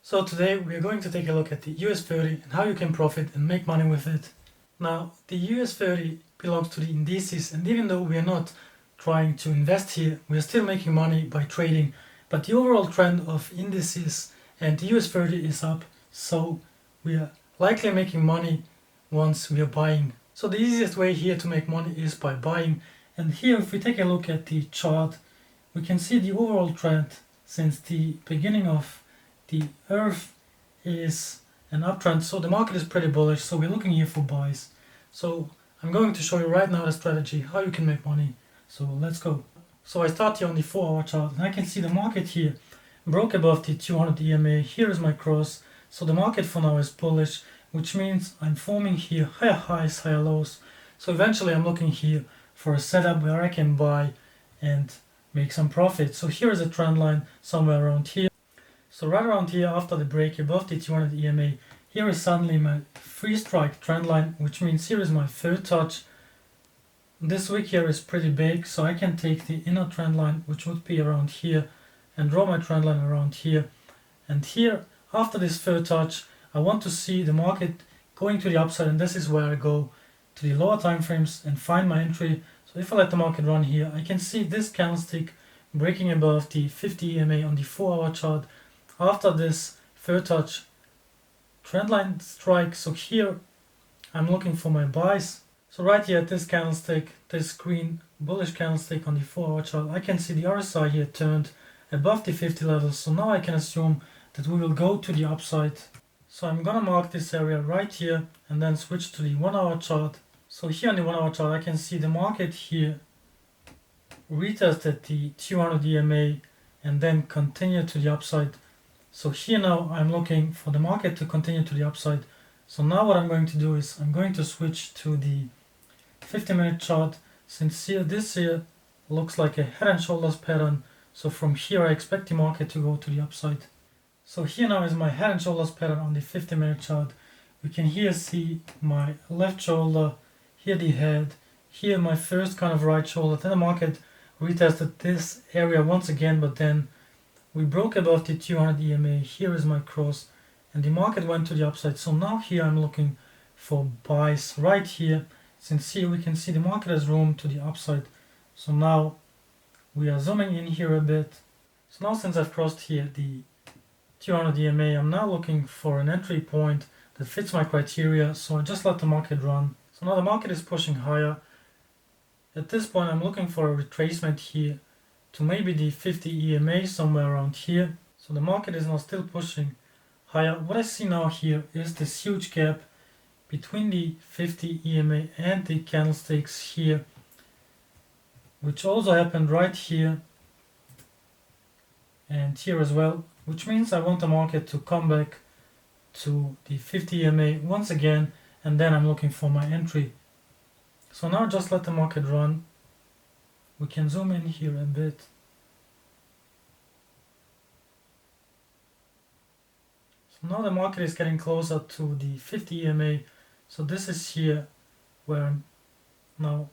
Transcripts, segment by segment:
So today we are going to take a look at the US30 and how you can profit and make money with it. Now the US30 belongs to the indices, and even though we are not trying to invest here, we are still making money by trading. But the overall trend of indices and the US30 is up, so we are likely making money once we are buying. So the easiest way here to make money is by buying. And here if we take a look at the chart, we can see the overall trend since the beginning of the earth is an uptrend, so the market is pretty bullish, so we're looking here for buys. So I'm going to show you right now the strategy, how you can make money. So let's go. So I start here on the 4-hour chart, and I can see the market here broke above the 200 EMA. Here is my cross, so the market for now is bullish, which means I'm forming here higher highs, higher lows. So eventually I'm looking here for a setup where I can buy and make some profit. So here is a trend line somewhere around here. So right around here, after the break above the 200 EMA, here is suddenly my 3-strike trend line, which means here is my third touch. This wick here is pretty big, so I can take the inner trend line, which would be around here, and draw my trend line around here. And here, after this third touch, I want to see the market going to the upside, and this is where I go to the lower time frames and find my entry. So if I let the market run here, I can see this candlestick breaking above the 50 EMA on the 4-hour chart after this third touch trendline strike. So here I'm looking for my buys. So right here at this candlestick, this green bullish candlestick on the 4-hour chart, I can see the RSI here turned above the 50 levels. So now I can assume that we will go to the upside. So I'm gonna mark this area right here and then switch to the 1-hour chart. So here on the 1-hour chart, I can see the market here retested the 200 EMA and then continue to the upside. So here now I'm looking for the market to continue to the upside. So now what I'm going to do is I'm going to switch to the 50-minute chart, since here this here looks like a head and shoulders pattern. So from here I expect the market to go to the upside. So here now is my head and shoulders pattern on the 50-minute chart. We can here see my left shoulder, here the head, here my first kind of right shoulder. Then the market retested this area once again, but then we broke above the 200 EMA. Here is my cross, and the market went to the upside. So now here I'm looking for buys right here, since here we can see the market has room to the upside. So now we are zooming in here a bit. So now since I've crossed here the 200 EMA, I'm now looking for an entry point that fits my criteria. So I just let the market run. So now the market is pushing higher. At this point I'm looking for a retracement here to maybe the 50 EMA, somewhere around here. So the market is now still pushing higher. What I see now here is this huge gap between the 50 EMA and the candlesticks here, which also happened right here and here as well, which means I want the market to come back to the 50 EMA once again, and then I'm looking for my entry. So now just let the market run. We can zoom in here a bit. So now the market is getting closer to the 50 EMA. So this is here where I'm now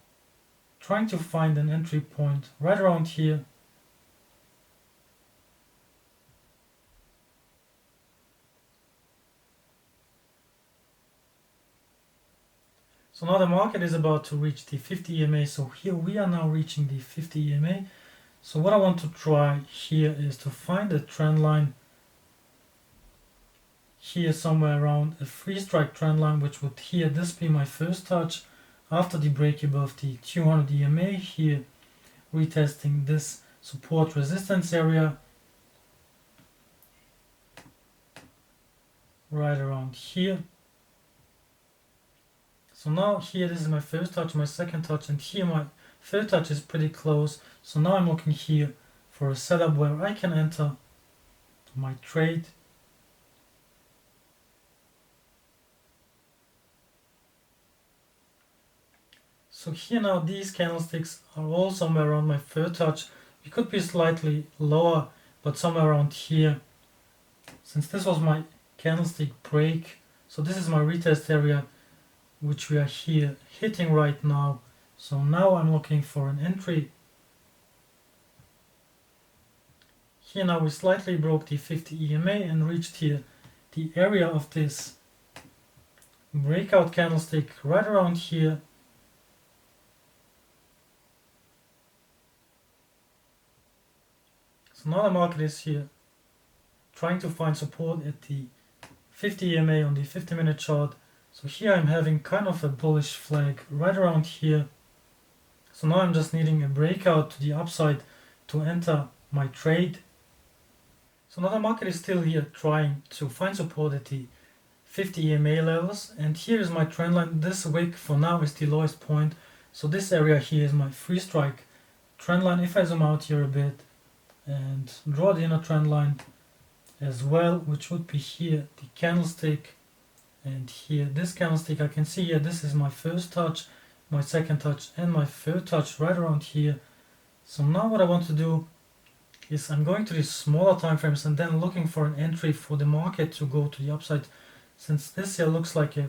trying to find an entry point right around here. So now the market is about to reach the 50 EMA. So here we are now reaching the 50 EMA. So what I want to try here is to find a trend line here somewhere around a 3-strike trend line, which would here this be my first touch after the break above the 200 EMA, here retesting this support resistance area right around here. So now here this is my first touch, my second touch, and here my third touch is pretty close. So now I'm looking here for a setup where I can enter my trade. So here now these candlesticks are all somewhere around my third touch. It could be slightly lower, but somewhere around here. Since this was my candlestick break, so this is my retest area, which we are here hitting right now. So now I'm looking for an entry Here now we slightly broke the 50 EMA and reached here the area of this breakout candlestick right around here. So now the market is here trying to find support at the 50 EMA on the 50-minute chart. So here I'm having kind of a bullish flag right around here. So now I'm just needing a breakout to the upside to enter my trade. So now the market is still here trying to find support at the 50 EMA levels, and here is my trend line. This wick for now is the lowest point, so this area here is my 3-strike trend line. If I zoom out here a bit and draw the inner trend line as well, which would be here the candlestick, and here this candlestick, I can see here this is my first touch, my second touch and my third touch right around here. So now what I want to do is I'm going to these smaller time frames and then looking for an entry for the market to go to the upside. Since this here looks like a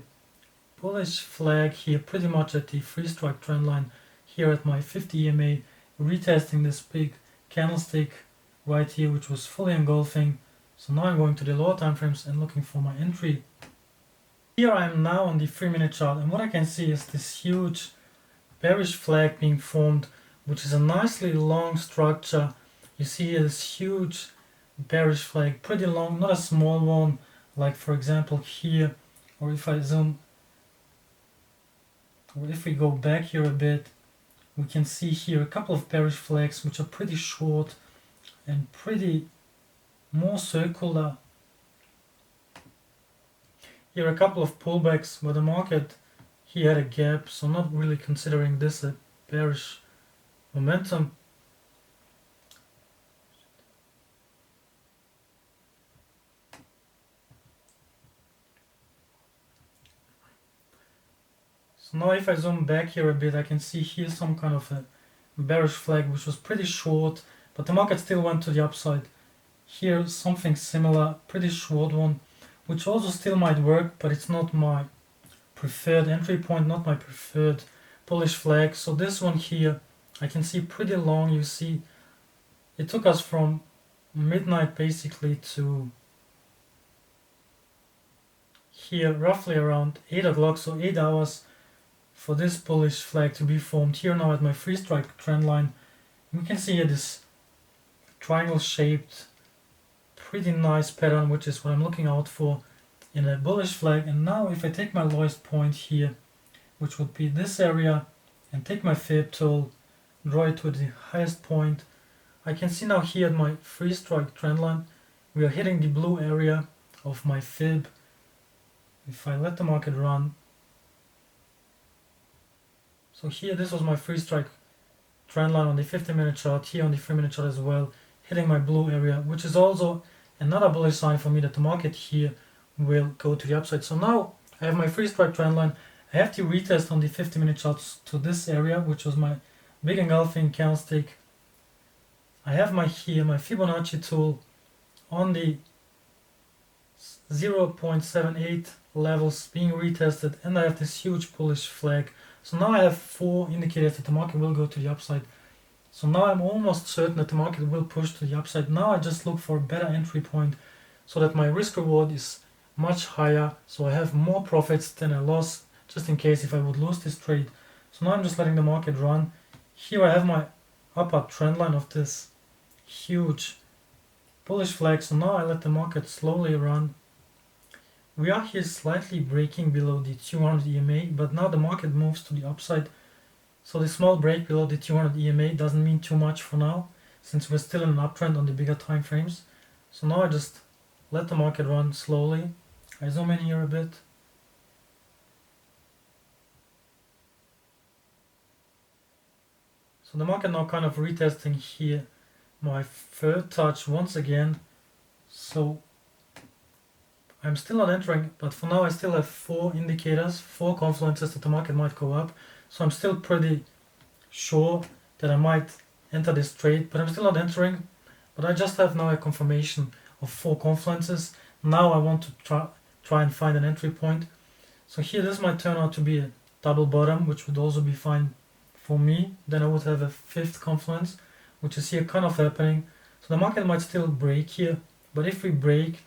bullish flag here, pretty much at the 3-strike trend line here at my 50 EMA, retesting this big candlestick right here, which was fully engulfing. So now I'm going to the lower time frames and looking for my entry. Here I am now on the 3-minute chart, and what I can see is this huge bearish flag being formed, which is a nicely long structure. You see here this huge bearish flag, pretty long, not a small one, like for example here, or if I zoom, or if we go back here a bit, we can see here a couple of bearish flags which are pretty short and pretty more circular. Here a couple of pullbacks where the market here had a gap, so not really considering this a bearish momentum. So now if I zoom back here a bit, I can see here some kind of a bearish flag which was pretty short, but the market still went to the upside. Here something similar, pretty short one, which also still might work, but it's not my preferred entry point, not my preferred bullish flag. So this one here, I can see pretty long. You see, it took us from midnight basically to here roughly around 8 o'clock, so 8 hours for this bullish flag to be formed. Here now at my 3-strike trend line, we can see here this triangle shaped pretty nice pattern, which is what I'm looking out for in a bullish flag. And now if I take my lowest point here, which would be this area, and take my fib tool, draw it to the highest point, I can see now here at my 3-strike trend line, we are hitting the blue area of my fib. If I let the market run, so here this was my 3-strike trend line on the 50-minute chart, here on the 3-minute chart as well, hitting my blue area, which is also another bullish sign for me that the market here will go to the upside. So now I have my 3-strike trend line. I have to retest on the 50-minute charts to this area, which was my big engulfing candlestick. I have my Fibonacci tool on the 0.78 levels being retested, and I have this huge bullish flag. So now I have 4 indicators that the market will go to the upside. So now I'm almost certain that the market will push to the upside. Now I just look for a better entry point so that my risk reward is much higher, so I have more profits than a loss, just in case if I would lose this trade. So now I'm just letting the market run. Here I have my upper trend line of this huge bullish flag, so now I let the market slowly run. We are here slightly breaking below the 200 EMA, but now the market moves to the upside. So the small break below the 200 EMA doesn't mean too much for now, since we're still in an uptrend on the bigger time frames. So now I just let the market run slowly. I zoom in here a bit. So the market now kind of retesting here my third touch once again. So I'm still not entering, but for now I still have 4 indicators, 4 confluences that the market might go up. So I'm still pretty sure that I might enter this trade, but I'm still not entering. But I just have now a confirmation of 4 confluences. Now I want to try and find an entry point. So here this might turn out to be a double bottom, which would also be fine for me. Then I would have a 5th confluence, which is here kind of happening. So the market might still break here, but if we break,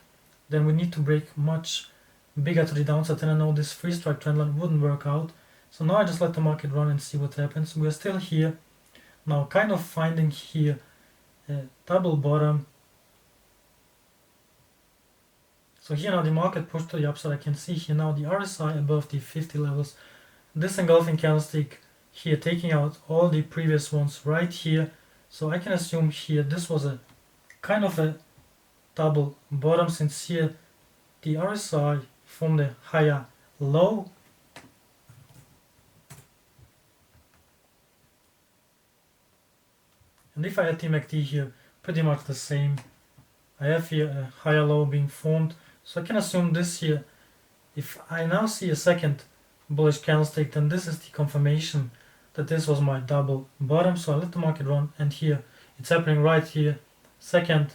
then we need to break much bigger to the downside, and I know this 3-strike trendline wouldn't work out. So now I just let the market run and see what happens. We're still here, now kind of finding here a double bottom. So here now the market pushed to the upside. I can see here now the RSI above the 50 levels. This engulfing candlestick here taking out all the previous ones right here. So I can assume here this was a kind of a double bottom, since here the RSI formed a higher low. And if I add the MACD here, pretty much the same. I have here a higher low being formed. So I can assume this here, if I now see a second bullish candlestick, then this is the confirmation that this was my double bottom. So I let the market run, and here it's happening right here. Second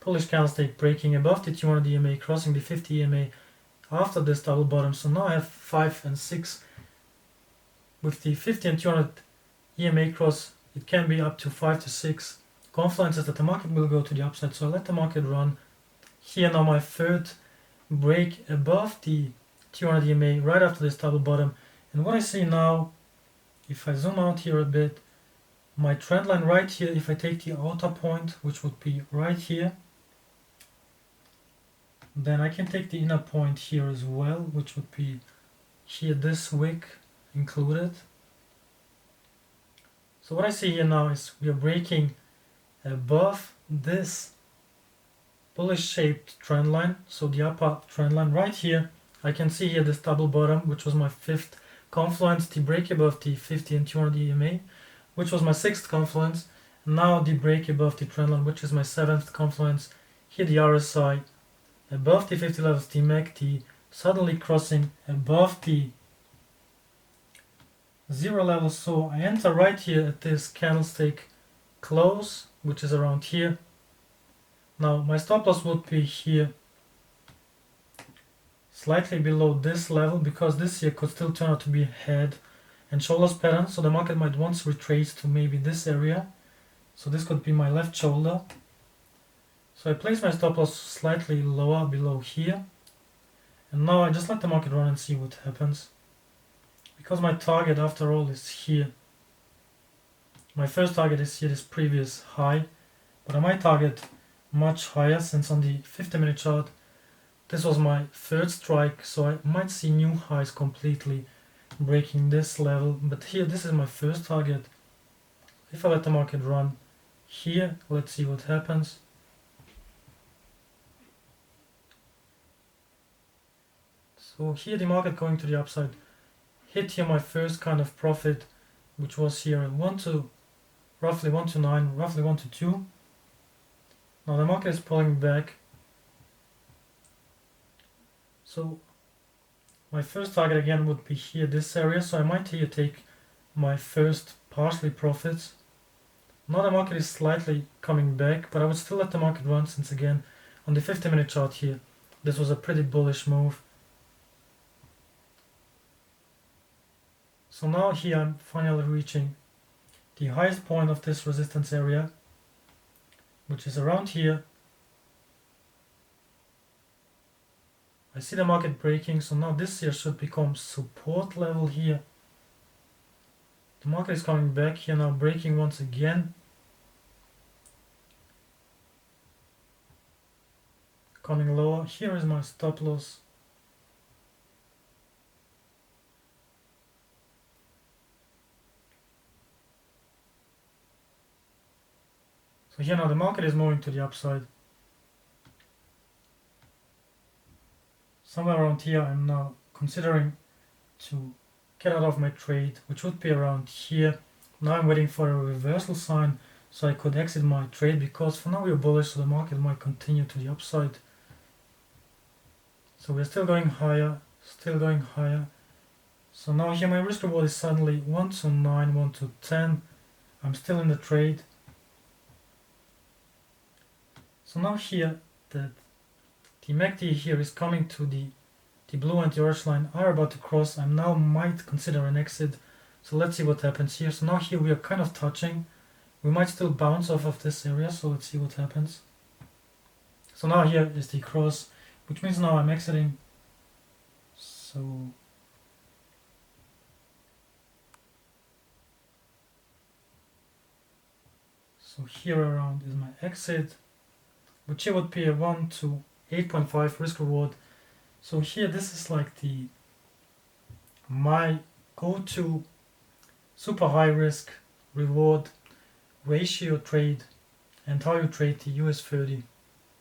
bullish candlestick breaking above the 200 EMA, crossing the 50 EMA after this double bottom. So now I have 5 and 6. With the 50 and 200 EMA cross, it can be up to 5 to 6 confluences that the market will go to the upside. So I let the market run. Here now my third break above the 200 EMA right after this double bottom. And what I see now, if I zoom out here a bit, my trend line right here, if I take the outer point, which would be right here, then I can take the inner point here as well, which would be here, this wick included. So what I see here now is we are breaking above this bullish shaped trend line, so the upper trend line right here. I can see here this double bottom, which was my 5th confluence, the break above the 50 and 200 EMA, which was my 6th confluence. Now the break above the trend line, which is my 7th confluence. Here the RSI above the 50 levels, the MACD suddenly crossing above the 0 level. So I enter right here at this candlestick close, which is around here. Now my stop loss would be here, slightly below this level, because this here could still turn out to be a head and shoulders pattern. So the market might once retrace to maybe this area. So this could be my left shoulder. So I place my stop loss slightly lower below here. And now I just let the market run and see what happens. Because my target after all is here. My first target is here, this previous high. But I might target much higher, since on the 50-minute chart this was my third strike, so I might see new highs completely breaking this level. But here this is my first target. If I let the market run here, let's see what happens. So here the market going to the upside hit here my first kind of profit, which was here roughly 1 to 9, roughly 1 to 2. Now the market is pulling back. So my first target again would be here, this area. So I might here take my first partially profits. Now the market is slightly coming back, but I would still let the market run, since again on the 50-minute chart here this was a pretty bullish move. So now here I'm finally reaching the highest point of this resistance area, which is around here. I see the market breaking, so now this here should become support level here. The market is coming back here now, breaking once again. Coming lower. Here is my stop loss. So here now the market is moving to the upside. Somewhere around here I'm now considering to get out of my trade, which would be around here. Now I'm waiting for a reversal sign so I could exit my trade, because for now we're bullish, so the market might continue to the upside. So we're still going higher, still going higher. So now here my risk reward is suddenly 1 to 9, 1 to 10. I'm still in the trade. So now here that the MACD here is coming to the blue and the orange line are about to cross. I now might consider an exit. So let's see what happens here. So now here we are kind of touching, We might still bounce off of this area, so let's see what happens. So now here is the cross, which means now I'm exiting. So here around is my exit, which here would be a 1 to 8.5 risk reward. So here this is like my go-to super high risk reward ratio trade, and how you trade the US 30.